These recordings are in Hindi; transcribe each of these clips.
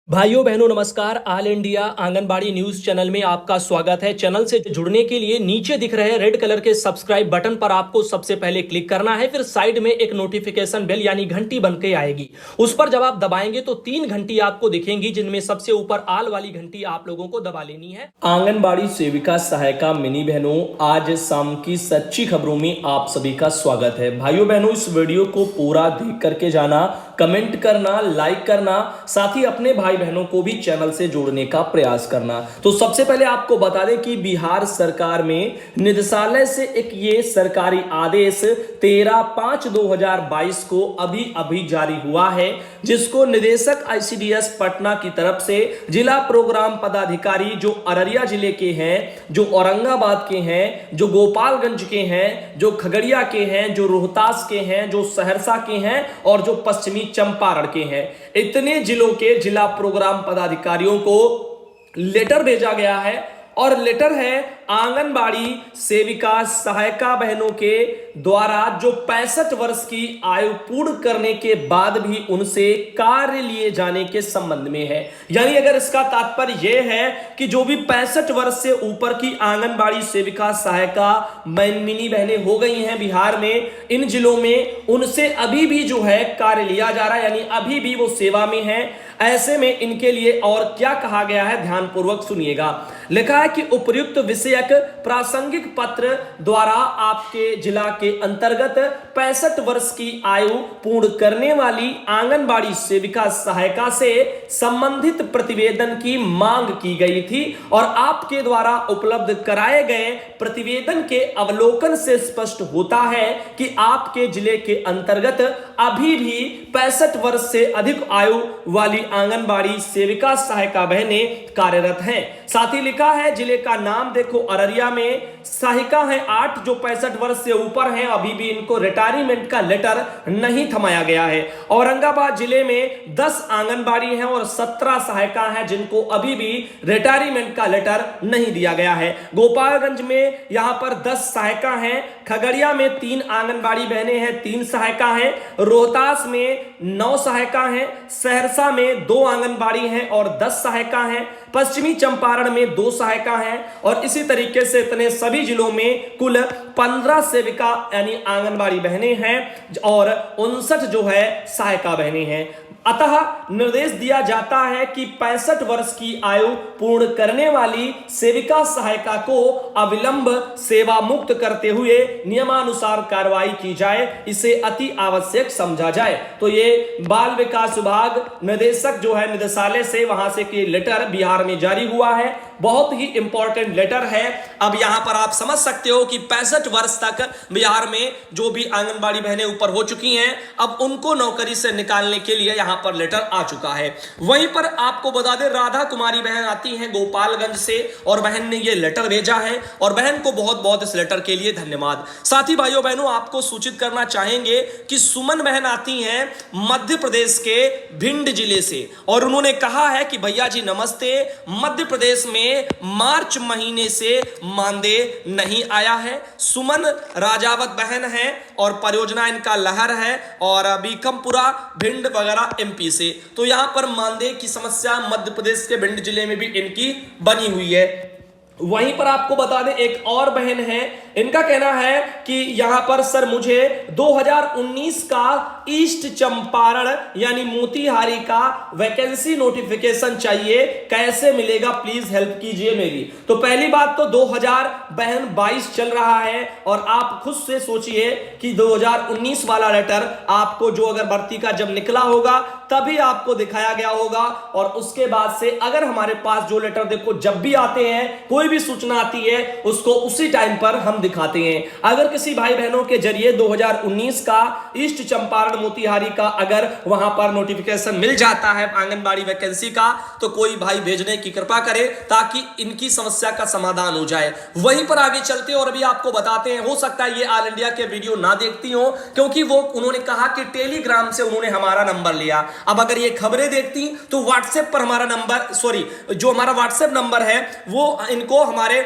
भाइयों बहनों नमस्कार। All India anganwadi news channel में आपका स्वागत है। चैनल से जुड़ने के लिए नीचे दिख रहे रेड कलर के सब्सक्राइब बटन पर आपको सबसे पहले क्लिक करना है। फिर साइड में एक नोटिफिकेशन बेल यानी घंटी बन के आएगी, उस पर जब आप दबाएंगे तो 3 घंटी आपको दिखेंगी, जिनमें सबसे ऊपर आल वाली घंटी आप लोगों को दबा लेनी है। आंगनबाड़ी सेविका सहायिका मिनी बहनों, आज शाम की सच्ची खबरों में आप सभी का स्वागत है। भाइयों बहनों, इस वीडियो को पूरा देख करके जाना, कमेंट करना, लाइक करना, साथ ही अपने भाई बहनों को भी चैनल से जोड़ने का प्रयास करना। तो सबसे पहले आपको बता दें कि बिहार सरकार में निदेशालय से एक ये सरकारी आदेश 13/5/2022 को अभी जारी हुआ है, जिसको निदेशक आईसीडीएस पटना की तरफ से जिला प्रोग्राम पदाधिकारी जो अररिया जिले के हैं, जो औरंगाबाद के हैं, जो गोपालगंज के हैं, जो खगड़िया के हैं, जो रोहतास के हैं, जो सहरसा के हैं और जो पश्चिमी चंपारण के हैं, इतने जिलों के जिला प्रोग्राम पदाधिकारियों को लेटर भेजा गया है। और लेटर है आंगनबाड़ी सेविका सहायिका बहनों के द्वारा जो 65 वर्ष की आयु पूर्ण करने के बाद भी उनसे कार्य लिए जाने के संबंध में है। यानी अगर इसका तात्पर्य यह है कि जो भी 65 वर्ष से ऊपर की आंगनबाड़ी सेविका सहायिका मिनी बहनें हो गई हैं बिहार में, इन जिलों में, उनसे अभी भी जो है कार्य लिया जा रहा है, यानी अभी भी वो सेवा में है। ऐसे में इनके लिए और क्या कहा गया है, ध्यानपूर्वक सुनिएगा। लिखा है कि उपर्युक्त विषयक प्रासंगिक पत्र द्वारा आपके जिला के अंतर्गत 65 वर्ष की आयु पूर्ण करने वाली आंगनबाड़ी सेविका सहायिका से संबंधित प्रतिवेदन की मांग की गई थी और आपके द्वारा उपलब्ध कराए गए प्रतिवेदन के अवलोकन से स्पष्ट होता है कि आपके जिले के अंतर्गत अभी भी 65 वर्ष से अधिक आयु वाली आंगनबाड़ी सेविका सहायिका बहनें कार्यरत हैं। साथ ही लिखा है जिले का नाम देखो, अररिया में सहायिका है 8 जो 65 वर्ष से ऊपर हैं, अभी भी इनको रिटायरमेंट का लेटर नहीं थमाया गया है। औरंगाबाद जिले में 10 आंगनबाड़ी हैं और 17 सहायिका हैं जिनको अभी भी रिटायरमेंट का लेटर नहीं दिया गया है। गोपालगंज में यहां पर 10 सहायिका हैं, खगड़िया में 3 आंगनबाड़ी बहनें हैं, 3 सहायिका हैं, रोहतास में 9 सहायिका हैं, सहरसा में 2 आंगनबाड़ी हैं और 10 सहायिका हैं, पश्चिमी चंपारण में 2 सहायिका हैं और इसी तरीके से इतने सभी जिलों में कुल 15 सेविका यानी आंगनबाड़ी बहनें हैं और 59 जो है सहायिका बहनें हैं। अतः निर्देश दिया जाता है कि 65 वर्ष की आयु पूर्ण करने वाली सेविका सहायिका को अविलंब सेवा मुक्त करते हुए नियमानुसार कार्रवाई की जाए, इसे अति आवश्यक समझा जाए। तो ये बाल विकास विभाग निदेशक जो है निदेशालय से वहां से कि लेटर बिहार में जारी हुआ है, बहुत ही इंपॉर्टेंट लेटर है। अब यहां पर आप समझ सकते हो कि 65 वर्ष तक बिहार में जो भी आंगनबाड़ी बहनें ऊपर हो चुकी हैं, अब उनको नौकरी से निकालने के लिए यहां पर लेटर आ चुका है। वहीं पर आपको बता दें, राधा कुमारी बहन आती हैं गोपालगंज से और बहन ने यह लेटर भेजा है और बहन को बहुत बहुत इस लेटर के लिए धन्यवाद। साथ ही भाइयों बहनों, आपको सूचित करना चाहेंगे कि सुमन बहन आती हैं मध्य प्रदेश के भिंड जिले से और उन्होंने कहा है कि भैया जी नमस्ते, मध्य प्रदेश में मार्च महीने से मानदेय नहीं आया है। सुमन राजावत बहन है और परियोजना इनका लहर है और बीकमपुरा भिंड वगैरह एमपी से। तो यहां पर मानदेय की समस्या मध्य प्रदेश के भिंड जिले में भी इनकी बनी हुई है। वहीं पर आपको बता दें एक और बहन है, इनका कहना है कि यहां पर सर मुझे 2019 का ईस्ट चंपारण यानी मोतिहारी का वैकेंसी नोटिफिकेशन चाहिए, कैसे मिलेगा प्लीज हेल्प कीजिए मेरी। तो पहली बात तो 2022 चल रहा है और आप खुद से सोचिए कि 2019 वाला लेटर आपको जो अगर भर्ती का जब निकला होगा तभी आपको दिखाया गया होगा और उसके बाद से अगर हमारे पास जो लेटर देखो जब भी आते हैं, कोई भी सूचना आती है उसको उसी टाइम पर हम दिखाते हैं। अगर किसी भाई बहनों के जरिए 2019 का ईस्ट चंपारण मोतिहारी का अगर वहां पर नोटिफिकेशन मिल जाता है आंगनबाड़ी वैकेंसी का, तो कोई भाई भेजने की कृपा करे ताकि इनकी समस्या का समाधान हो जाए। वहीं पर आगे चलते और अभी आपको बताते हैं, हो सकता है ये ऑल इंडिया के वीडियो ना देखती हो क्योंकि वो उन्होंने कहा कि टेलीग्राम से उन्होंने हमारा नंबर लिया। अब अगर ये खबरें देखती तो व्हाट्सएप पर हमारा नंबर, जो हमारा व्हाट्सएप नंबर है वो इनको हमारे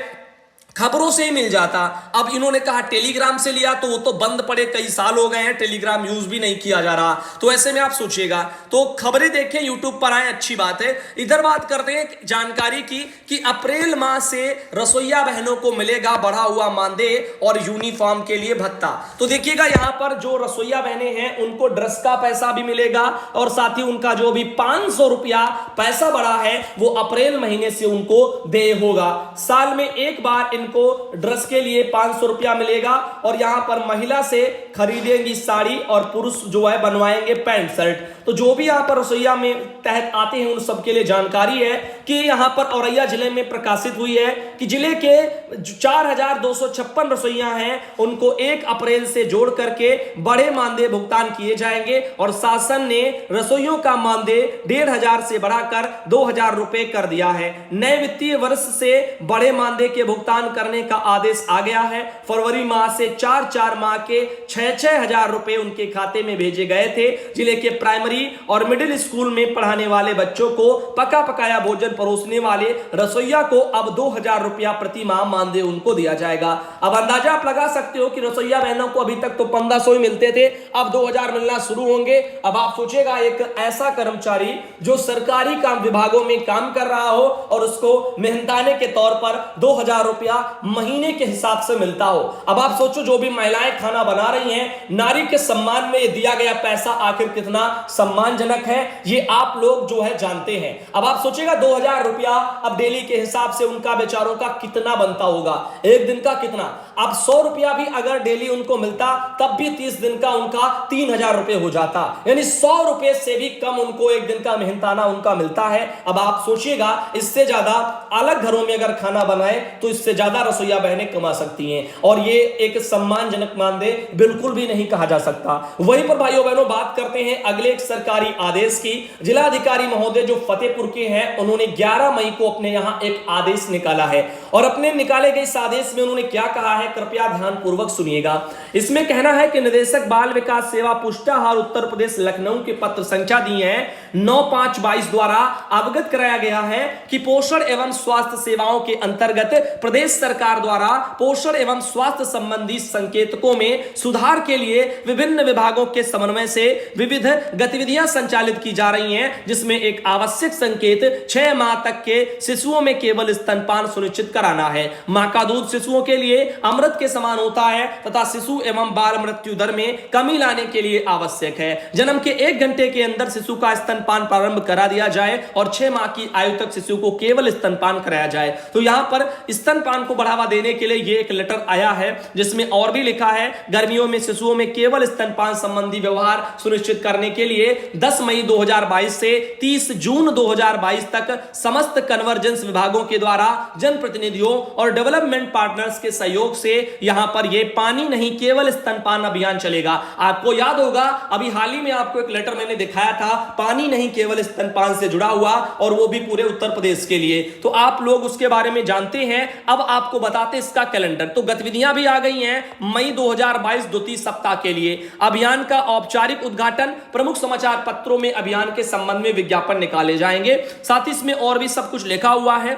खबरों से ही मिल जाता। अब इन्होंने कहा टेलीग्राम से लिया, तो वो तो बंद पड़े, कई साल हो गए हैं, टेलीग्राम यूज भी नहीं किया जा रहा। तो ऐसे में आप सोचिएगा, तो खबरें देखें, यूट्यूब पर आए, अच्छी बात है। इधर बात करते हैं जानकारी की कि अप्रैल माह से रसोईया बहनों को मिलेगा बढ़ा हुआ मानदेय और यूनिफॉर्म के लिए भत्ता। तो देखिएगा, यहां पर जो रसोईया बहनें हैं उनको ड्रेस का पैसा भी मिलेगा और साथ ही उनका जो भी 500 रुपया पैसा बढ़ा है वो अप्रैल महीने से उनको देय होगा। साल में एक बार इनको ड्रेस के लिए 500 रुपया मिलेगा और यहां पर महिला से खरीदेंगी साड़ी और पुरुष जो है बनवाएंगे पैंट शर्ट। तो जो भी यहां पर रसोईया में तहत आते हैं उन सबके लिए जानकारी है कि यहां पर औरैया जिले में प्रकाशित हुई है कि जिले के 4256 रसोईया हैं उनको 1 अप्रैल से जोड़ करके बड़े मानदेय भुगतान किए जाएंगे और शासन ने रसोइयों का मानदेय 1500 से बढ़ाकर 2000 रुपए कर दिया है। नए वित्तीय वर्ष से बड़े मानदेय के भुगतान करने का आदेश आ गया है। फरवरी माह से 4 माह के 6 हजार रुपए उनके खाते में भेजे गए थे। जिले के प्राइमरी और मिडिल स्कूल में पढ़ाने वाले बच्चों को पका पकाया भोजन परोसने वाले रसोइया को अब 2000 रुपया प्रति माह मानदेय उनको दिया जाएगा। अब अंदाजा आप लगा सकते हो कि रसोइया बहनों को अभी तक तो 1500 ही मिलते थे, अब 2000 मिलना शुरू होंगे। अब आप सोचेगा, एक ऐसा कर्मचारी जो सरकारी काम विभागों में काम कर रहा हो और उसको मेहनताने के तौर पर 2000 रुपया महीने के हिसाब से मिलता हो। अब आप सोचो, जो भी महिलाएं खाना बना रही हैं, नारी के सम्मान में दिया गया पैसा आखिर कितना सम्मानजनक है, ये आप लोग जो है जानते हैं। अब आप सोचेगा 2000 रुपया अब डेली के हिसाब से उनका बेचारों का कितना बनता होगा, एक दिन का कितना। अब 100 रुपया भी अगर डेली उनको मिलता तब भी 30 दिन का उनका 3000 रुपए हो जाता, यानी 100 रुपए से भी कम उनको एक दिन का मेहनताना उनका मिलता है। अब आप सोचिएगा, इससे ज्यादा अलग घरों में अगर खाना बनाए तो इससे ज्यादा रसोईया बहनें कमा सकती हैं और ये एक सम्मानजनक मानदेय बिल्कुल भी नहीं कहा जा सकता। वहीं पर भाइयों बहनों बात करते हैं अगले एक सरकारी आदेश की। जिलाधिकारी महोदय जो फतेहपुर के हैं उन्होंने 11 मई को अपने यहां एक आदेश निकाला है और अपने निकाले गए इस आदेश में उन्होंने क्या कहा है, कृपया ध्यान पूर्वक सुनिएगा। इसमें कहना है कि निदेशक बाल विकास सेवा पुष्टाहार उत्तर प्रदेश लखनऊ के पत्र संख्या दी है 9/5/22 द्वारा अवगत कराया गया है कि पोषण एवं स्वास्थ्य सेवाओं के अंतर्गत प्रदेश सरकार द्वारा पोषण एवं स्वास्थ्य संबंधी संकेतकों में सुधार के लिए विभिन्न विभागों के समन्वय से विविध गतिविधियां संचालित की जा रही हैं, जिसमें एक आवश्यक संकेत 6 माह तक के शिशुओं में केवल स्तनपान सुनिश्चित कराना है। मां का दूध शिशुओं के लिए अमृत के समान होता है तथा शिशु एवं बाल मृत्यु दर में कमी लाने के लिए आवश्यक है। जन्म के 1 घंटे के अंदर शिशु का स्तनपान प्रारंभ करा दिया जाए और 6 माह की आयु तक शिशु को केवल स्तनपान कराया जाए। तो यहां पर स्तनपान को बढ़ावा देने के लिए यह एक लेटर आया है जिसमें और भी लिखा है, गर्मियों में शिशुओं में केवल स्तनपान संबंधी व्यवहार सुनिश्चित करने के लिए 10 मई 2022 से 30 जून 2022 तक समस्त कन्वर्जेंस विभागों के द्वारा जनप्रतिनिधियों और डेवलपमेंट पार्टनर्स के सहयोग से यहां पर यह पानी नहीं केवल स्तनपान अभियान चलेगा। आपको याद होगा, अभी हाल ही में आपको एक लेटर मैंने दिखाया था पानी नहीं केवल स्तनपान से जुड़ा हुआ, और वो भी पूरे उत्तर प्रदेश के लिए। तो आप लोग उसके बारे में जानते हैं। अब आपको बताते इसका कैलेंडर। तो गतिविधियां भी आ गई हैं मई 2022 द्वितीय सप्ताह के लिए। अभियान का औपचारिक उद्घाटन, प्रमुख समाचार पत्रों में अभियान के संबंध में विज्ञापन निकाले जाएंगे। साथ ही इसमें और भी सब कुछ लिखा हुआ है।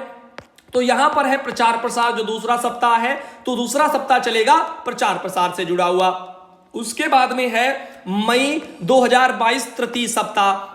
तो यहां पर है प्रचार प्रसार, जो दूसरा सप्ताह है, तो दूसरा सप्ताह चलेगा प्रचार प्रसार से जुड़ा हुआ। उसके बाद में है मई 2022 तृतीय सप्ताह।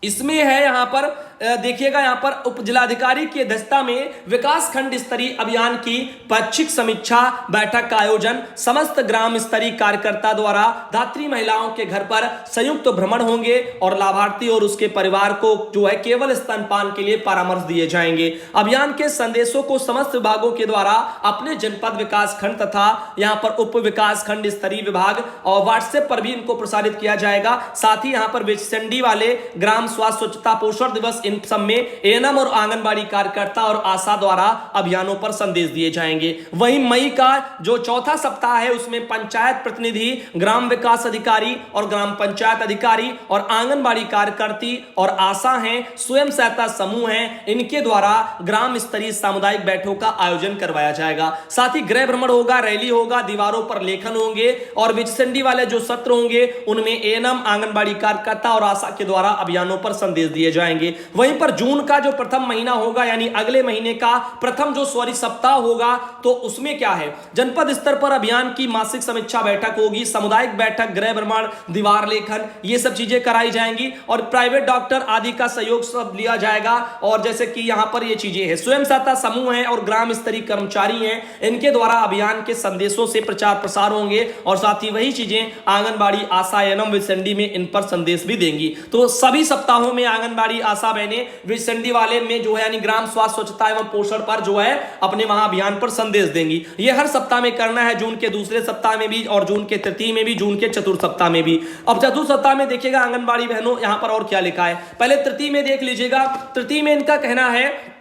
इसमें है यहां पर देखिएगा, यहां पर उप जिलाधिकारी की अध्यक्षता में विकास खंड स्तरीय अभियान की पाक्षिक समीक्षा बैठक का आयोजन, समस्त ग्राम स्तरीय कार्यकर्ता द्वारा धात्री महिलाओं के घर पर संयुक्त भ्रमण होंगे और लाभार्थी और उसके परिवार को जो है केवल स्तनपान के लिए परामर्श दिए जाएंगे। अभियान के संदेशों को समस्त विभागों के द्वारा अपने जनपद विकास खंड तथा यहां पर उप विकास खंड स्तरीय विभाग और व्हाट्सएप पर भी इनको प्रसारित किया जाएगा। साथ ही यहां पर विचसंडी वाले ग्राम स्वास्थ्य स्वच्छता पोषण दिवस, इन सब में एएनएम और आंगनबाड़ी कार्यकर्ता और आशा द्वारा अभियानों पर संदेश दिए जाएंगे। वहीं मई का जो चौथा सप्ताह है उसमें पंचायत प्रतिनिधि, ग्राम विकास अधिकारी और ग्राम पंचायत अधिकारी और आंगनबाड़ी कार्यकर्ती और आशा हैं, स्वयं सहायता समूह हैं, इनके द्वारा ग्राम स्तरीय सामुदायिक बैठकों का आयोजन करवाया जाएगा। साथ ही गृह भ्रमण होगा, रैली होगा, दीवारों पर लेखन होंगे और विचसंडी वाले जो सत्र होंगे उनमें एएनएम, आंगनबाड़ी कार्यकर्ता और आशा के द्वारा अभियानों पर संदेश दिए जाएंगे। वहीं पर जून का जो प्रथम महीना होगा यानी अगले महीने का प्रथम जो सप्ताह होगा, तो उसमें क्या है, जनपद स्तर पर अभियान की मासिक समीक्षा बैठक होगी, सामुदायिक बैठक, गृह भ्रमण, दीवार लेखन, ये सब चीजें कराई जाएंगी और प्राइवेट डॉक्टर आदि का सहयोग सब लिया जाएगा। और जैसे कि यहां पर ये चीजें हैं, स्वयं सहायता समूह हैं और ग्राम स्तरीय कर्मचारी हैं, इनके द्वारा अभियान के संदेशों से प्रचार प्रसार होंगे और साथ ही वही चीजें आंगनबाड़ी आशा एवं विसंडी में इन पर संदेश भी देंगी। तो सभी सप्ताहों में आंगनबाड़ी आशा बहने विसंडी वाले में जो है यानी ग्राम स्वास्थ्य स्वच्छता एवं पोषण पर जो है अपने वहां अभियान पर संदेश देंगी। ये हर सप्ताह में करना है, जून के दूसरे सप्ताह में भी और जून के तृतीय में भी, जून के चतुर्थ सप्ताह में भी। अब चतुर्थ सप्ताह में देखिएगा आंगनबाड़ी बहनों यहां पर और क्या लिखा है, पहले तृतीय में देख लीजिएगा। तृतीय में इनका कहना है,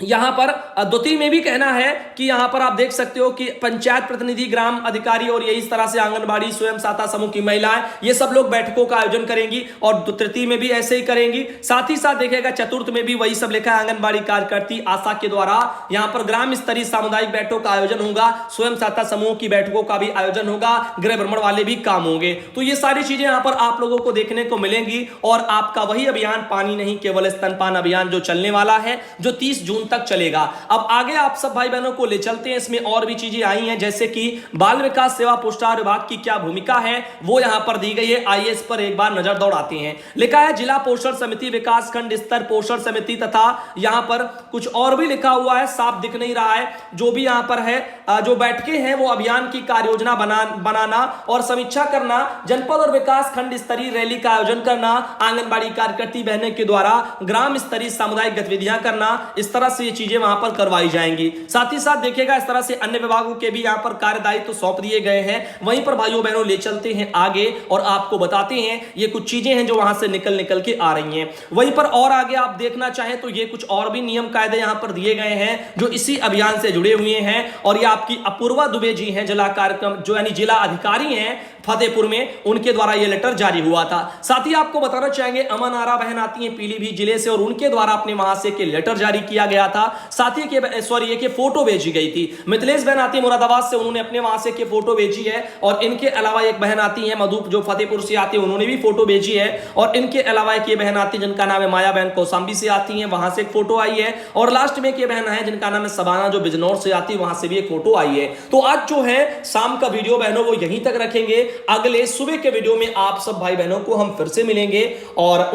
यहां पर द्वितीय में भी कहना है कि यहां पर आप देख सकते हो कि पंचायत प्रतिनिधि, ग्राम अधिकारी और यही तरह से आंगनबाड़ी स्वयं सहायता समूह की महिलाएं, ये सब लोग बैठकों का आयोजन करेंगी और तृतीय में भी ऐसे ही करेंगी। साथ ही साथ देखिएगा चतुर्थ में भी वही सब लिखा है, आंगनबाड़ी कार्यकर्ती आशा के द्वारा यहां पर ग्राम स्तरीय सामुदायिक बैठकों का आयोजन होगा, स्वयं सहायता समूह की बैठकों का भी आयोजन होगा, गृह भ्रमण वाले भी काम होंगे। तो ये सारी चीजें यहां पर आप लोगों को देखने को मिलेंगी और आपका वही अभियान पानी नहीं केवल स्तनपान अभियान जो चलने वाला है, जो 30 जून तक चलेगा। अब आगे आप सब भाई बहनों को ले चलते हैं, इसमें और भी चीजें आई हैं, जैसे कि बाल विकास सेवा पुरस्कार विभाग की क्या भूमिका है वो यहां पर दी गई है। आइए इस पर एक बार नजर दौड़ाते हैं। लिखा है जिला पोषण समिति, विकास खंड स्तर पोषण समिति, तथा यहां पर कुछ और भी लिखा हुआ है, साफ दिख नहीं रहा है। जो भी यहां पर है, जो बैठकें हैं वो अभियान की कार्य योजना बनाना और समीक्षा करना, जनपद और विकास खंड स्तरीय रैली का आयोजन करना, आंगनबाड़ी कार्यकर्ती बहनों के द्वारा ग्राम स्तरीय सामुदायिक गतिविधियां करना, इस तरह से ये चीजें वहां पर करवाई जाएंगी। साथ ही साथ देखिएगा इस तरह से अन्य विभागों के भी यहां पर कार्यदायित्व तो सौंप दिए गए हैं। वहीं पर भाइयों बहनों ले चलते हैं आगे और आपको बताते हैं ये कुछ चीजें हैं जो वहां से निकल के आ रही हैं। वहीं पर और आगे आप देखना चाहें तो ये कुछ और भी नियम कायदे यहां पर दिए गए हैं जो इसी अभियान से जुड़े हुए हैं और ये आपकी अपूर्वा दुबे जी हैं, जिला कार्यक्रम जो यानी जिला अधिकारी हैं फतेहपुर में, उनके द्वारा यह लेटर जारी हुआ था। साथ ही आपको बताना चाहेंगे अमन आरा बहन आती हैं पीलीभीत जिले से और उनके द्वारा अपने वहां से के लेटर जारी किया गया था। साथ ही के फोटो भेजी गई थी। मिथिलेश बहन आती है मुरादाबाद से, उन्होंने अपने वहां से के फोटो भेजी है और इनके अलावा एक बहन आती है मधु जो फतेहपुर से आती है, उन्होंने भी फोटो भेजी है और इनके अलावा एक ये बहन आती है जिनका नाम है माया बहन कौशाम्बी से आती है, वहां से एक फोटो आई है और लास्ट में एक बहन है जिनका नाम है सबाना जो बिजनौर से आती है, वहां से भी एक फोटो आई है। तो आज जो है शाम का वीडियो बहनों वो यहीं तक रखेंगे, अगले सुबह के वीडियो में आप सब भाई बहनों को हम फिर से मिलेंगे और